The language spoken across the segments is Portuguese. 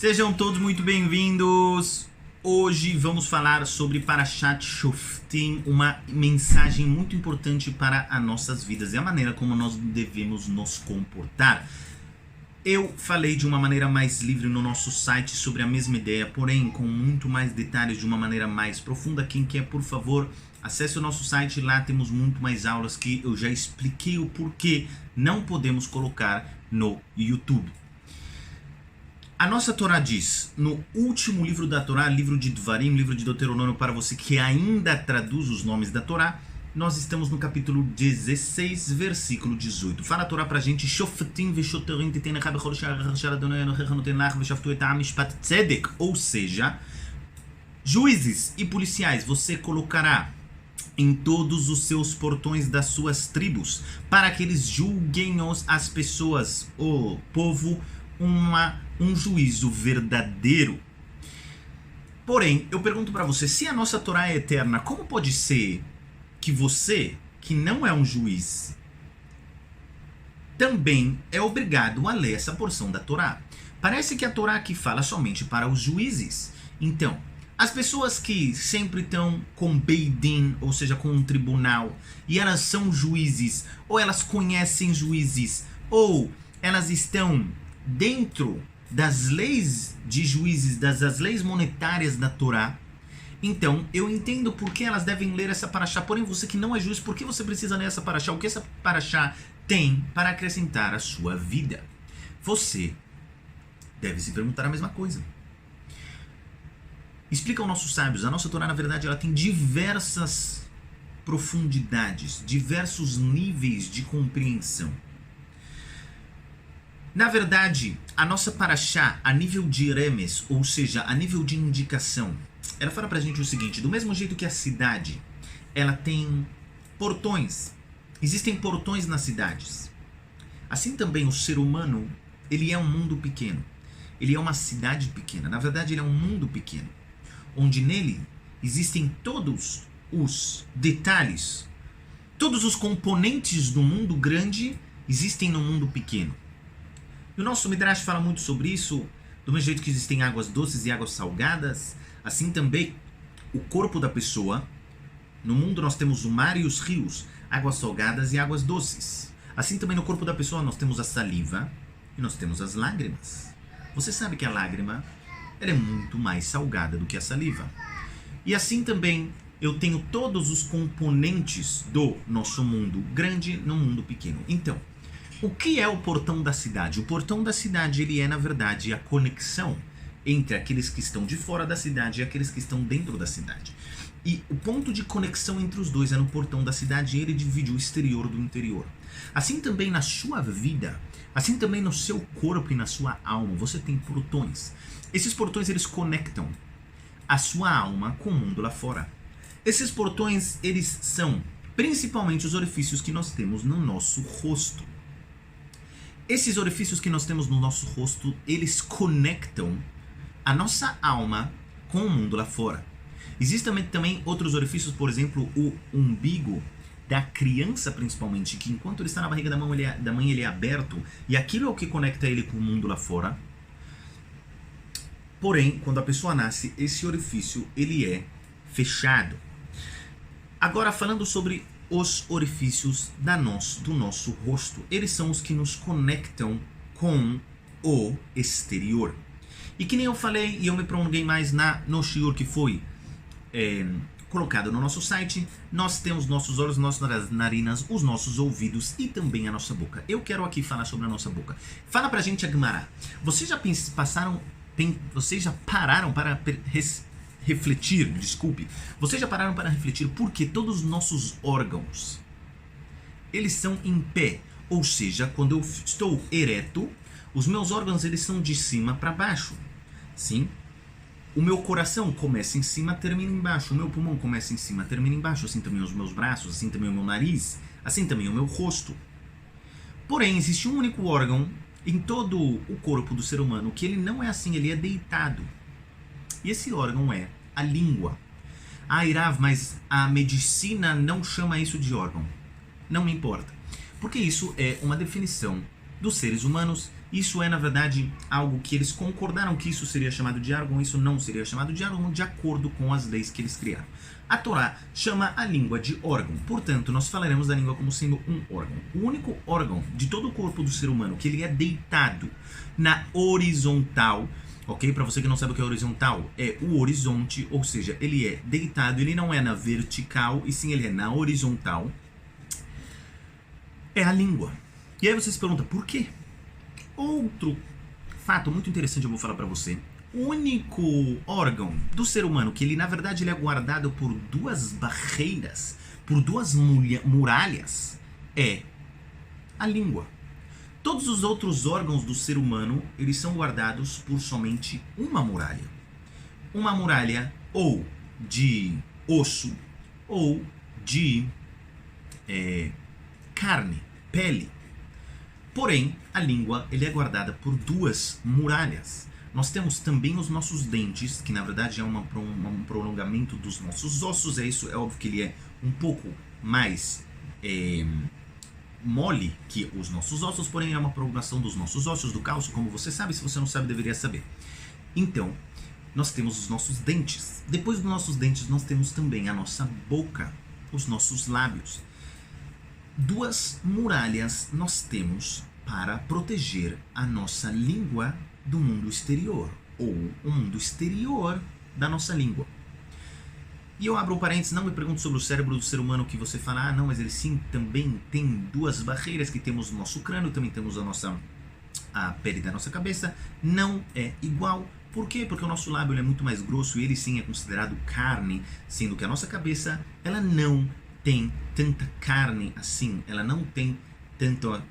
Sejam todos muito bem-vindos. Hoje vamos falar sobre Parashat Shoftim, uma mensagem muito importante para as nossas vidas e a maneira como nós devemos nos comportar. Eu falei de uma maneira mais livre no nosso site sobre a mesma ideia, porém com muito mais detalhes de uma maneira mais profunda. Quem quer, por favor, acesse o nosso site, lá temos muito mais aulas que eu já expliquei o porquê não podemos colocar no YouTube. A nossa Torá diz, no último livro da Torá, livro de Dvarim, livro de Deuteronômio, para você que ainda traduz os nomes da Torá, nós estamos no capítulo 16, versículo 18. Fala a Torá pra gente, ou seja, juízes e policiais você colocará em todos os seus portões das suas tribos, para que eles julguem as pessoas, o povo, um juízo verdadeiro. Porém, eu pergunto para você, se a nossa Torá é eterna, como pode ser que você, que não é um juiz, também é obrigado a ler essa porção da Torá? Parece que a Torá aqui fala somente para os juízes. Então, as pessoas que sempre estão com Beidin, ou seja, com um tribunal, e elas são juízes, ou elas conhecem juízes, ou elas estão dentro das leis de juízes, das leis monetárias da Torá, então eu entendo por que elas devem ler essa paraxá. Porém, você que não é juiz, por que você precisa ler essa paraxá? O que essa paraxá tem para acrescentar à sua vida? Você deve se perguntar a mesma coisa. Explicam nossos sábios, a nossa Torá, na verdade, ela tem diversas profundidades, diversos níveis de compreensão. Na verdade, a nossa paraxá, a nível de remes, ou seja, a nível de indicação, ela fala pra gente o seguinte: do mesmo jeito que a cidade, ela tem portões, existem portões nas cidades, assim também o ser humano, ele é um mundo pequeno, ele é uma cidade pequena, na verdade ele é um mundo pequeno, onde nele existem todos os detalhes, todos os componentes do mundo grande existem no mundo pequeno. E o nosso Midrash fala muito sobre isso, do mesmo jeito que existem águas doces e águas salgadas, assim também o corpo da pessoa. No mundo nós temos o mar e os rios, águas salgadas e águas doces. Assim também no corpo da pessoa nós temos a saliva e nós temos as lágrimas. Você sabe que a lágrima ela é muito mais salgada do que a saliva. E assim também eu tenho todos os componentes do nosso mundo grande no mundo pequeno. Então, o que é o portão da cidade? O portão da cidade, ele é, na verdade, a conexão entre aqueles que estão de fora da cidade e aqueles que estão dentro da cidade. E o ponto de conexão entre os dois é no portão da cidade, e ele divide o exterior do interior. Assim também na sua vida, assim também no seu corpo e na sua alma, você tem portões. Esses portões, eles conectam a sua alma com o mundo lá fora. Esses portões, eles são principalmente os orifícios que nós temos no nosso rosto. Esses orifícios que nós temos no nosso rosto, eles conectam a nossa alma com o mundo lá fora. Existem também outros orifícios, por exemplo, o umbigo da criança principalmente, que enquanto ele está na barriga da mãe ele é aberto, e aquilo é o que conecta ele com o mundo lá fora. Porém, quando a pessoa nasce, esse orifício ele é fechado. Agora, falando sobre os orifícios do nosso rosto, eles são os que nos conectam com o exterior. E que nem eu falei, e eu me prolonguei mais no shiur que foi colocado no nosso site, nós temos nossos olhos, nossas narinas, os nossos ouvidos e também a nossa boca. Eu quero aqui falar sobre a nossa boca. Fala pra gente a Gemara. Vocês já pararam para refletir, vocês já pararam para refletir porque todos os nossos órgãos, eles são em pé, ou seja, quando eu estou ereto, os meus órgãos eles são de cima para baixo, sim? O meu coração começa em cima, termina embaixo, o meu pulmão começa em cima, termina embaixo, assim também os meus braços, assim também o meu nariz, assim também o meu rosto. Porém, existe um único órgão em todo o corpo do ser humano que ele não é assim, ele é deitado. E esse órgão é a língua. Ah, Irav, mas a medicina não chama isso de órgão. Não me importa. Porque isso é uma definição dos seres humanos Isso é, na verdade, algo que eles concordaram que isso seria chamado de órgão, isso não seria chamado de órgão, de acordo com as leis que eles criaram. A Torá chama a língua de órgão, portanto, nós falaremos da língua como sendo um órgão. O único órgão de todo o corpo do ser humano que ele é deitado na horizontal, ok? Para você que não sabe o que é horizontal, é o horizonte, ou seja, ele é deitado, ele não é na vertical, e sim ele é na horizontal, é a língua. E aí você se pergunta, por quê? Outro fato muito interessante eu vou falar para você. O único órgão do ser humano que ele, na verdade, ele é guardado por duas barreiras, por duas muralhas, é a língua. Todos os outros órgãos do ser humano, eles são guardados por somente uma muralha. Uma muralha ou de osso ou de carne, pele. Porém, a língua ele é guardada por duas muralhas. Nós temos também os nossos dentes, que na verdade é um prolongamento dos nossos ossos. É óbvio que ele é um pouco mais mole que os nossos ossos, porém é uma prolongação dos nossos ossos, do cálcio, como você sabe. Se você não sabe, deveria saber. Então, nós temos os nossos dentes. Depois dos nossos dentes, nós temos também a nossa boca, os nossos lábios. Duas muralhas nós temos para proteger a nossa língua do mundo exterior, ou o mundo exterior da nossa língua. E eu abro um parênteses, não me pergunte sobre o cérebro do ser humano, que você fala, não, mas ele sim também tem duas barreiras, que temos o nosso crânio, também temos a pele da nossa cabeça, não é igual. Por quê? Porque o nosso lábio é muito mais grosso e ele sim é considerado carne, sendo que a nossa cabeça, ela não tem tanta carne assim, ela não tem tanta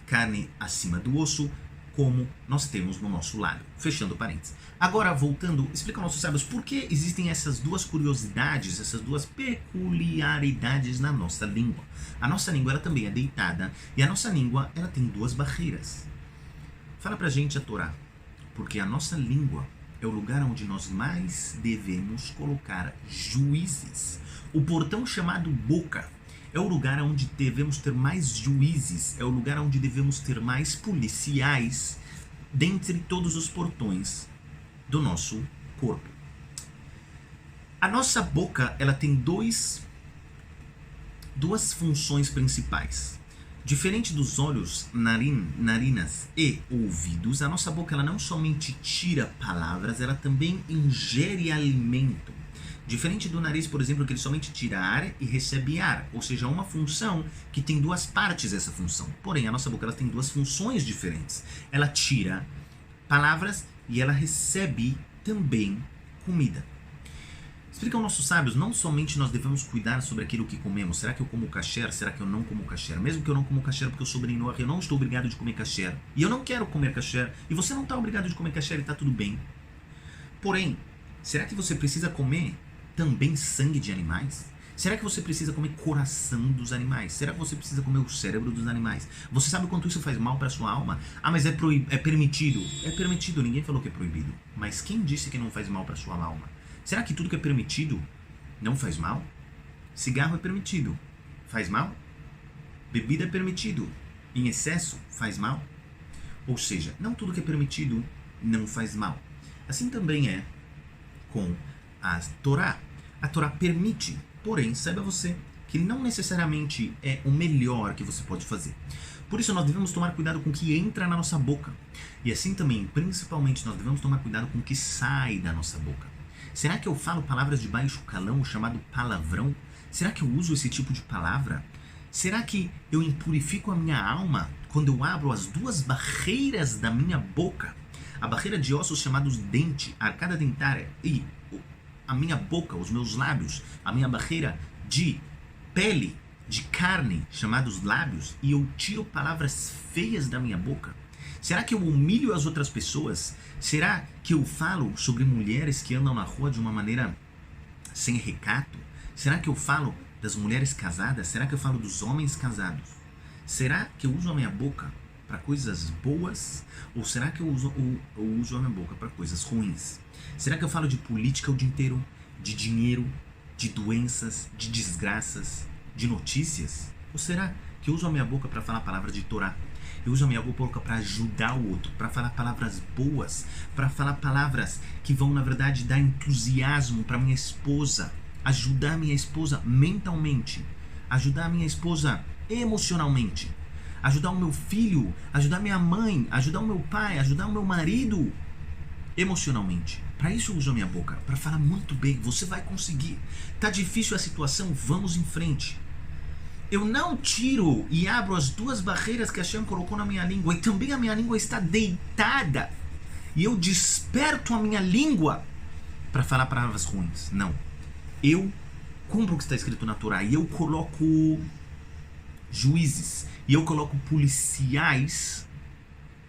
carne acima do osso como nós temos no nosso lábio. Fechando parênteses. Agora, voltando, explica aos nossos sábios por que existem essas duas curiosidades, essas duas peculiaridades na nossa língua. A nossa língua ela também é deitada e a nossa língua ela tem duas barreiras. Fala pra gente a Torá, porque a nossa língua é o lugar onde nós mais devemos colocar juízes. O portão chamado boca é o lugar onde devemos ter mais juízes, é o lugar onde devemos ter mais policiais dentre todos os portões do nosso corpo. A nossa boca, ela tem duas funções principais. Diferente dos olhos, narinas e ouvidos, a nossa boca ela não somente tira palavras, ela também ingere alimento. Diferente do nariz, por exemplo, que ele somente tira ar e recebe ar, ou seja, uma função que tem duas partes essa função. Porém, a nossa boca ela tem duas funções diferentes. Ela tira palavras e ela recebe também comida. Explicam nossos sábios, não somente nós devemos cuidar sobre aquilo que comemos. Será que eu como kasher? Será que eu não como kasher? Mesmo que eu não como kasher porque eu sou Bnei Noach, eu não estou obrigado de comer kasher. E eu não quero comer kasher. E você não está obrigado de comer kasher e está tudo bem. Porém, será que você precisa comer também sangue de animais? Será que você precisa comer coração dos animais? Será que você precisa comer o cérebro dos animais? Você sabe quanto isso faz mal para a sua alma? Ah, mas é permitido. É permitido, ninguém falou que é proibido. Mas quem disse que não faz mal para a sua alma? Será que tudo que é permitido não faz mal? Cigarro é permitido. Faz mal? Bebida é permitido. Em excesso, faz mal? Ou seja, não tudo que é permitido não faz mal. Assim também é com a Torá. A Torá permite, porém, saiba você que não necessariamente é o melhor que você pode fazer. Por isso nós devemos tomar cuidado com o que entra na nossa boca. E assim também, principalmente, nós devemos tomar cuidado com o que sai da nossa boca. Será que eu falo palavras de baixo calão, chamado palavrão? Será que eu uso esse tipo de palavra? Será que eu impurifico a minha alma quando eu abro as duas barreiras da minha boca? A barreira de ossos chamados dente, arcada dentária, e a minha boca, os meus lábios, a minha barreira de pele, de carne, chamados lábios, e eu tiro palavras feias da minha boca? Será que eu humilho as outras pessoas? Será que eu falo sobre mulheres que andam na rua de uma maneira sem recato? Será que eu falo das mulheres casadas? Será que eu falo dos homens casados? Será que eu uso a minha boca para coisas boas? Ou será que eu uso a minha boca para coisas ruins? Será que eu falo de política o dia inteiro? De dinheiro? De doenças? De desgraças? De notícias? Ou será que eu uso a minha boca para falar a palavra de Torá? Eu uso a minha boca para ajudar o outro, para falar palavras boas, para falar palavras que vão, na verdade, dar entusiasmo para minha esposa, ajudar minha esposa mentalmente, ajudar minha esposa emocionalmente, ajudar o meu filho, ajudar minha mãe, ajudar o meu pai, ajudar o meu marido emocionalmente. Para isso eu uso a minha boca, para falar muito bem. Você vai conseguir. Tá difícil a situação, vamos em frente. Eu não tiro e abro as duas barreiras que a Hashem colocou na minha língua, e também a minha língua está deitada, e eu desperto a minha língua para falar palavras ruins. Não. Eu cumpro o que está escrito na Torá, e eu coloco juízes, e eu coloco policiais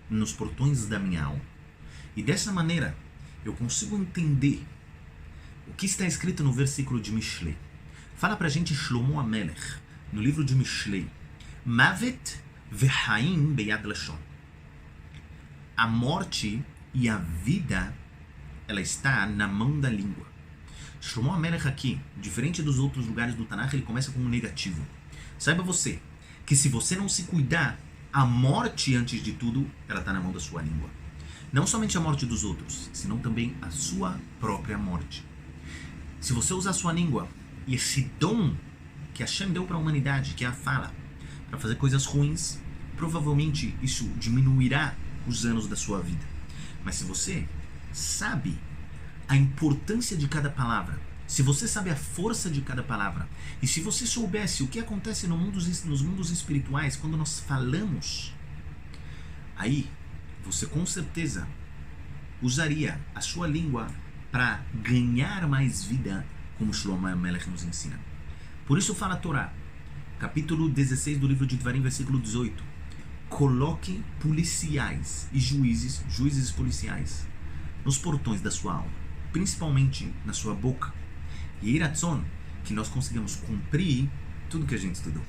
nos portões da minha alma. E dessa maneira, eu consigo entender o que está escrito no versículo de Mishlei. Fala pra gente Shlomo HaMelech, no livro de Mishlei. Mavet ve'haim beyad lashon. A morte e a vida, ela está na mão da língua. Shlomo HaMelech aqui, diferente dos outros lugares do Tanakh, ele começa com um negativo. Saiba você, que se você não se cuidar, a morte, antes de tudo, ela está na mão da sua língua. Não somente a morte dos outros, senão também a sua própria morte. Se você usar a sua língua e esse dom que Hashem deu para a humanidade, que é a fala, para fazer coisas ruins, provavelmente isso diminuirá os anos da sua vida. Mas se você sabe a importância de cada palavra, se você sabe a força de cada palavra, e se você soubesse o que acontece nos mundos espirituais quando nós falamos, aí você com certeza usaria a sua língua para ganhar mais vida, como Shlomo HaMelech nos ensina. Por isso fala a Torá, capítulo 16 do livro de Dvarim, versículo 18. Coloque policiais e juízes policiais, nos portões da sua alma, principalmente na sua boca. E Yiratzon, que nós consigamos cumprir tudo que a gente estudou.